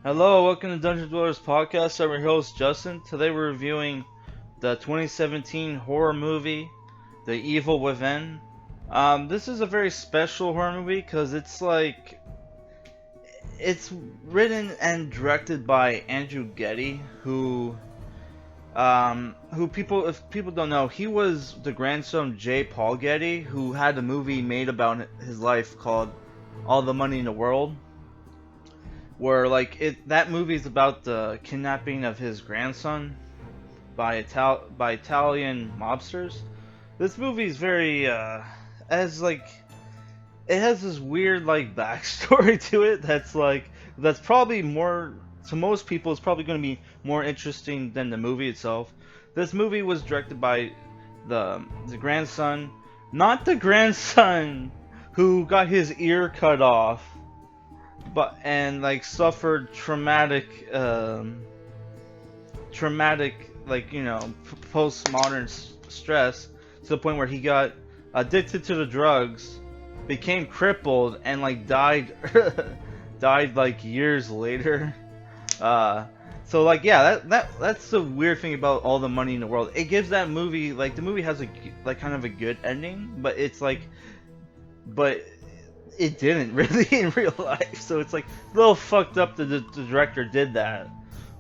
Hello, welcome to Dungeon Dwellers Podcast. I'm your host, Justin. Today we're reviewing the 2017 horror movie, The Evil Within. This is a very special horror movie because it's written and directed by Andrew Getty, if people don't know, he was the grandson of J. Paul Getty, who had a movie made about his life called All the Money in the World. Where that movie is about the kidnapping of his grandson by Italian mobsters. This movie is very it has this weird backstory to it that's probably more to most people it's probably going to be more interesting than the movie itself. This movie was directed by the grandson, not the grandson who got his ear cut off suffered traumatic postmodern stress to the point where he got addicted to the drugs, became crippled, and died died years later. That's the weird thing about All the Money in the World. It gives that movie the movie has a kind of a good ending, but it didn't really in real life, so it's a little fucked up that the director did that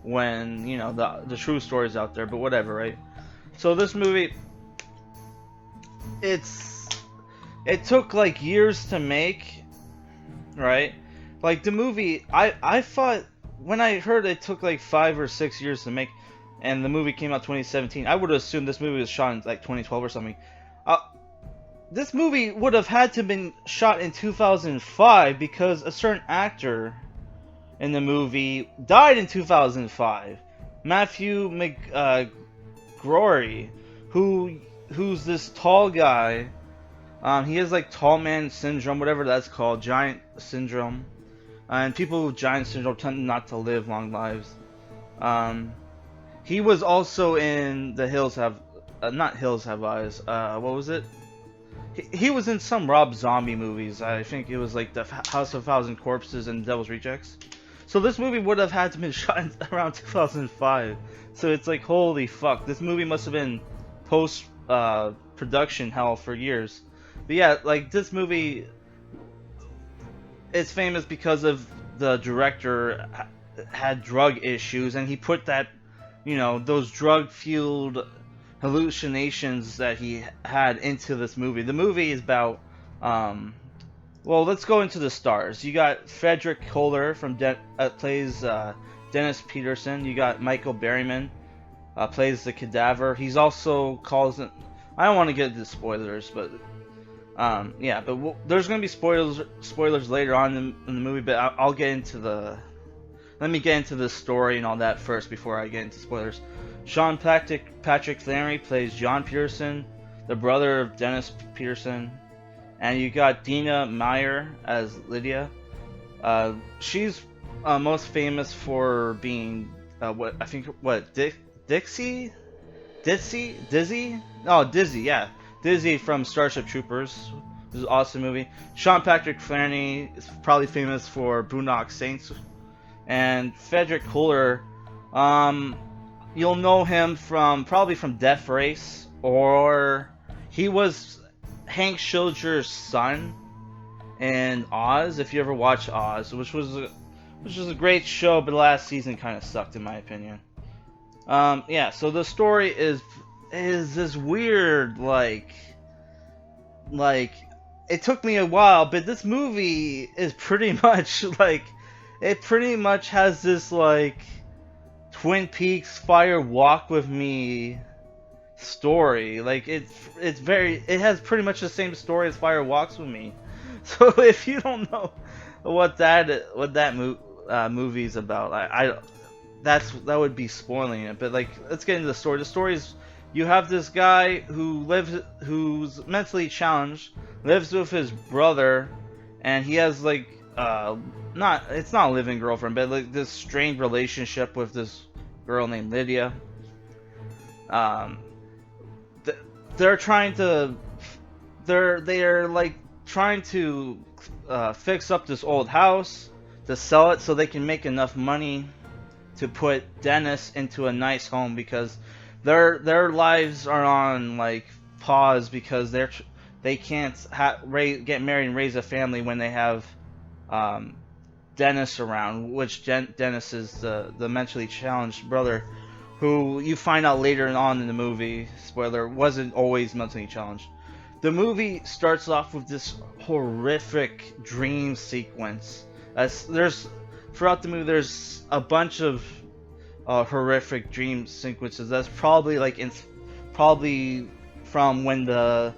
when the true story's out there, but whatever, right? So this movie, it took years to make, right? The movie, I thought when I heard it took 5 or 6 years to make, and the movie came out 2017, I would have assumed this movie was shot in 2012 or something. This movie would have had to have been shot in 2005 because a certain actor in the movie died in 2005. Matthew McGrory, who's this tall guy. He has tall man syndrome, whatever that's called, giant syndrome. And people with giant syndrome tend not to live long lives. He was also in The Hills Have, not Hills Have Eyes. What was it? He was in some Rob Zombie movies. I think it was the House of Thousand Corpses and Devil's Rejects. So this movie would have had to been shot in around 2005. So it's holy fuck. This movie must have been post production hell for years. But yeah, this movie is famous because of the director had drug issues, and he put that, those drug fueled hallucinations that he had into this movie. The movie is about let's go into the stars. You got Frederick Koehler from plays Dennis Peterson. You got Michael Berryman plays the cadaver. He's also calls it. I don't want to get into spoilers, but there's gonna be spoilers later on in the movie. But I'll get into let me get into the story and all that first before I get into spoilers. Patrick Flanery plays John Peterson, the brother of Dennis Peterson, and you got Dina Meyer as Lydia. She's most famous for being Dizzy? Oh, Dizzy, yeah, Dizzy from Starship Troopers. This is an awesome movie. Patrick Flanery is probably famous for Boondock Saints, and Frederick Koehler, you'll know him probably from Death Race, or he was Hank Schilger's son in Oz. If you ever watch Oz, which was a great show, but the last season kind of sucked in my opinion. So the story is this weird it took me a while, but this movie is pretty much it pretty much has this Twin Peaks Fire Walk With Me story. It has pretty much the same story as Fire Walks With Me. So if you don't know what that movie's about, that would be spoiling it. But let's get into the story. The story is you have this guy who's mentally challenged, lives with his brother, and he has it's not a living girlfriend, but this strained relationship with this girl named Lydia. They're trying to fix up this old house. to sell it so they can make enough money to put Dennis into a nice home, because their lives are on like pause because they can't get married and raise a family when they have um, Dennis around, which Dennis is the mentally challenged brother, who you find out later on in the movie, spoiler, wasn't always mentally challenged. The movie starts off with this horrific dream sequence. There's throughout the movie, there's a bunch of horrific dream sequences. That's probably probably from when the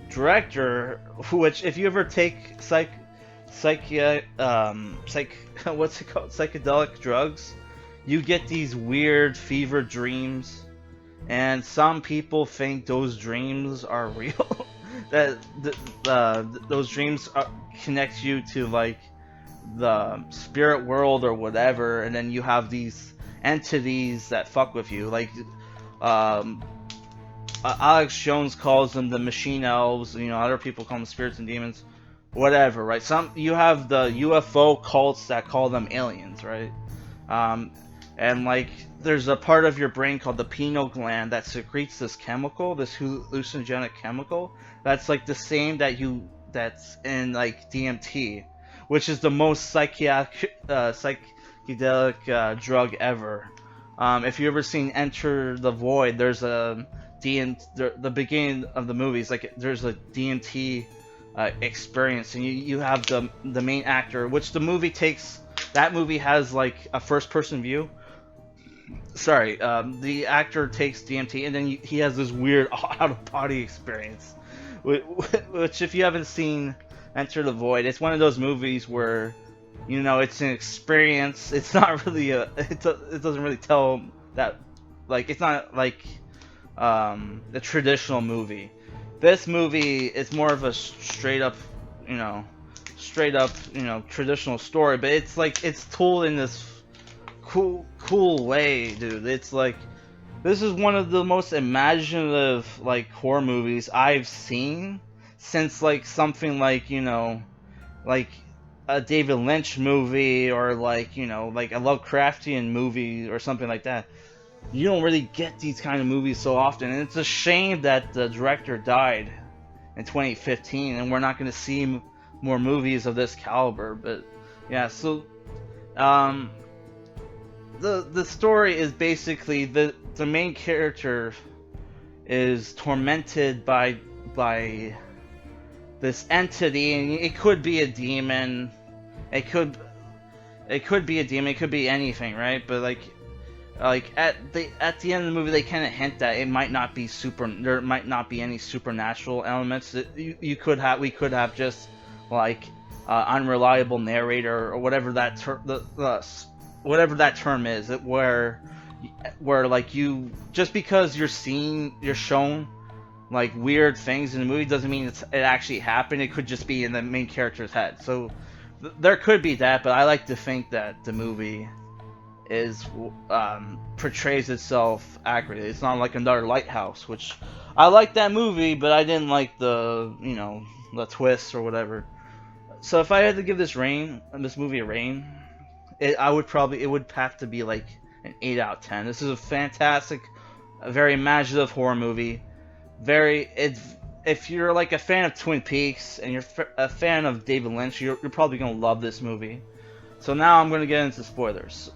director, which if you ever take what's it called, psychedelic drugs, you get these weird fever dreams, and some people think those dreams are real. That those dreams connect you to like the spirit world or whatever, and then you have these entities that fuck with you. Like Alex Jones calls them the machine elves. You know, other people call them spirits and demons, whatever. Right? You have the UFO cults that call them aliens, right? And like there's a part of your brain called the pineal gland that secretes this chemical, this hallucinogenic chemical. That's like the same that's in like DMT, which is the most psychedelic drug ever. If you ever seen Enter the Void, there's a the beginning of the movie is like there's a DMT experience, and you have the main actor, which the movie takes. That movie has like a first person view. Sorry, the actor takes DMT, and then he has this weird out of body experience, which if you haven't seen Enter the Void, it's one of those movies where, you know, it's an experience. It's not really it doesn't really tell that, like, it's not like the traditional movie. This movie is more of a straight up, traditional story, but it's like it's told in this cool way, dude. It's like this is one of the most imaginative like horror movies I've seen since like something like, like a David Lynch movie, or like, like a Lovecraftian movie or something like that. You don't really get these kind of movies so often, and it's a shame that the director died in 2015 and we're not going to see more movies of this caliber. But yeah, so the story is basically the main character is tormented by this entity, and it could be a demon, it could be a demon, it could be anything, right? But like at the end of the movie, they kind of hint that it might not be there might not be any supernatural elements. That we could have just like unreliable narrator or whatever that whatever that term is, where like you, just because you're shown like weird things in the movie doesn't mean it actually happened. It could just be in the main character's head. So there could be that, but I like to think that the movie portrays itself accurately. It's not like another Lighthouse, which I like that movie, but I didn't like the the twists or whatever. So if I had to give this movie a rating, it would have to be like an 8 out of 10. This is a fantastic, a very imaginative horror movie. If you're like a fan of Twin Peaks and you're a fan of David Lynch, you're probably gonna love this movie. So now I'm gonna get into spoilers.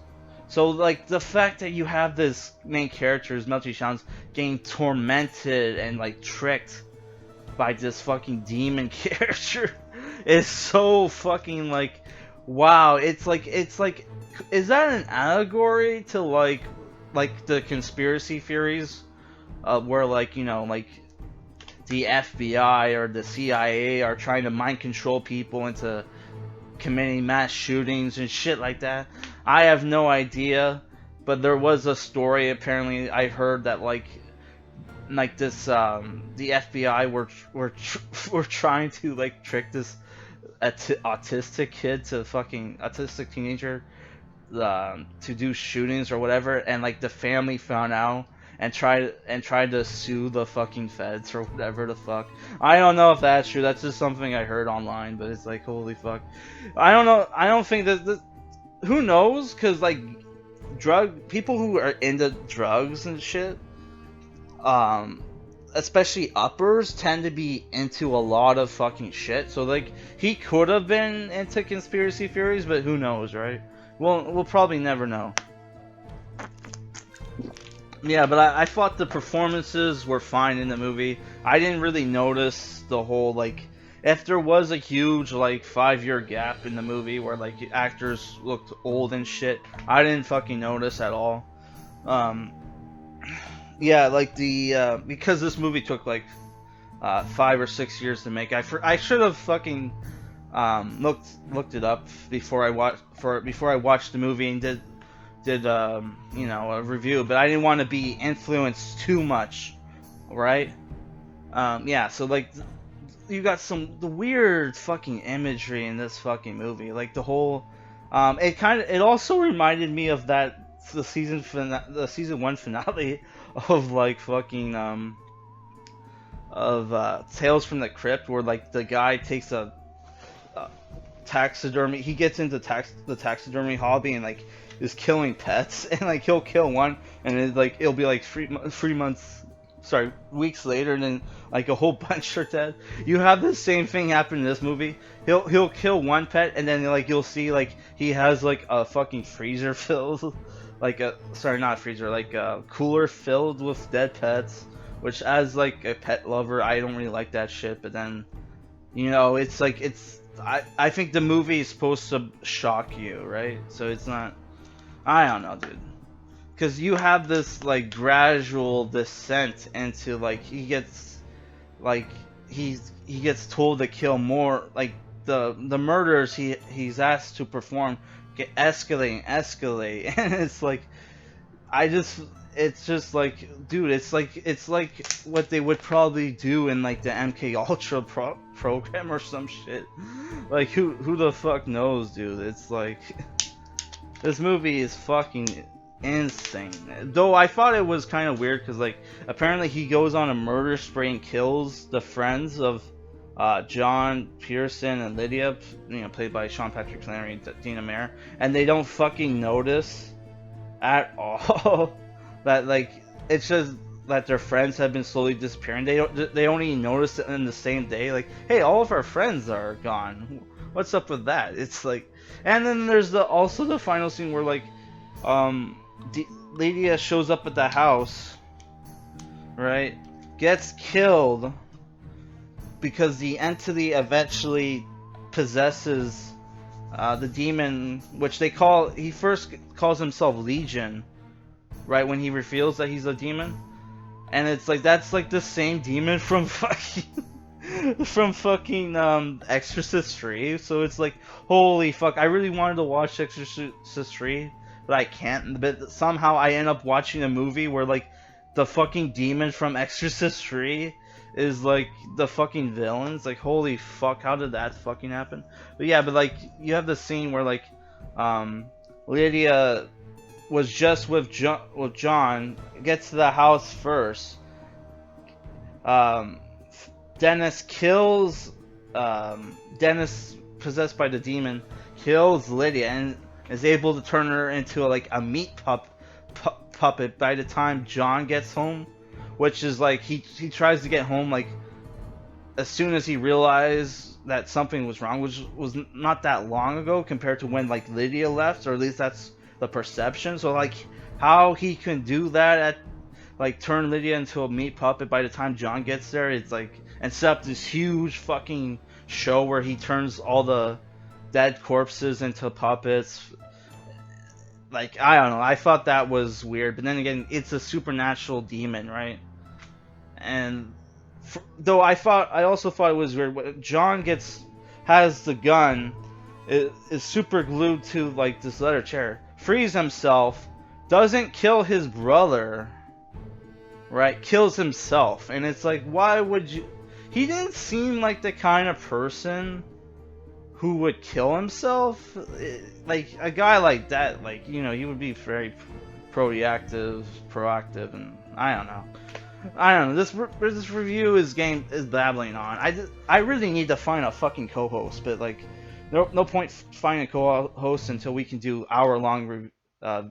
So like the fact that you have this main character, Melty Shans, getting tormented and like tricked by this fucking demon character is so fucking like, wow. It's like is that an allegory to like the conspiracy theories where like like the FBI or the CIA are trying to mind control people into committing mass shootings and shit like that? I have no idea, but there was a story apparently I heard that like this the FBI were trying to like trick this autistic kid, to fucking autistic teenager, to do shootings or whatever, and like the family found out and tried to sue the fucking feds or whatever the fuck. I don't know if that's true. That's just something I heard online, but it's like, holy fuck. I don't know. I don't think that who knows? Cause like people who are into drugs and shit, um, especially uppers, tend to be into a lot of fucking shit. So like he could have been into conspiracy theories, but who knows, right? We'll probably never know. Yeah, but I thought the performances were fine in the movie. I didn't really notice the whole like if there was a huge like 5 year gap in the movie where like actors looked old and shit. I didn't fucking notice at all. Um, yeah, like the because this movie took like 5 or 6 years to make. I should have fucking looked it up before I watched the movie and did a review, but I didn't want to be influenced too much, right? Yeah, so like you got the weird fucking imagery in this fucking movie, like the whole it also reminded me of the season 1 finale of like fucking of Tales from the Crypt, where like the guy takes a taxidermy. He gets into the taxidermy hobby and like is killing pets, and like he'll kill one, and it'll be like 3 months, sorry, weeks later, and then like a whole bunch are dead. You have the same thing happen in this movie. He'll kill one pet, and then like you'll see like he has like a fucking freezer filled, like a sorry not freezer, like a cooler filled with dead pets. Which, as like a pet lover, I don't really like that shit. But then, it's like I think the movie is supposed to shock you, right? So it's not. I don't know, dude. Because you have this like gradual descent into like he gets told to kill more, like the murders he's asked to perform get escalate, and it's like it's just like, dude, it's like what they would probably do in like the MK Ultra program or some shit. Like who the fuck knows, dude? It's like this movie is fucking insane. Though I thought it was kind of weird because like apparently he goes on a murder spree and kills the friends of John Pearson and Lydia, played by Patrick Flanery and Dina Meyer, and they don't fucking notice at all. That like it's just that their friends have been slowly disappearing. They only notice it in the same day. Like, hey, all of our friends are gone. What's up with that? It's like, and then there's also the final scene where like, Lydia shows up at the house, right? Gets killed because the entity eventually possesses the demon, which he first calls himself Legion. Right when he reveals that he's a demon, and it's like that's like the same demon from fucking Exorcist 3. So it's like, holy fuck! I really wanted to watch Exorcist 3, but I can't. But somehow I end up watching a movie where like the fucking demon from Exorcist 3 is like the fucking villains. Like, holy fuck! How did that fucking happen? But yeah, but like you have the scene where like Lydia was just with John, gets to the house first. Dennis kills Dennis, possessed by the demon, kills Lydia and is able to turn her into like a meat puppet by the time John gets home, which is like he tries to get home like as soon as he realized that something was wrong, which was not that long ago compared to when like Lydia left, or at least that's the perception. So like how he can do that at like turn Lydia into a meat puppet by the time John gets there, it's like, and set up this huge fucking show where he turns all the dead corpses into puppets. Like, I don't know, I thought that was weird, but then again, it's a supernatural demon, right? And though I also thought it was weird when John has the gun, is super glued to like this leather chair, frees himself, doesn't kill his brother, right? Kills himself, and it's like, why would you? He didn't seem like the kind of person who would kill himself. Like a guy like that, like, he would be very proactive, and I don't know. This review is babbling on. I really need to find a fucking co-host, but like, No point finding a co-host until we can do hour-long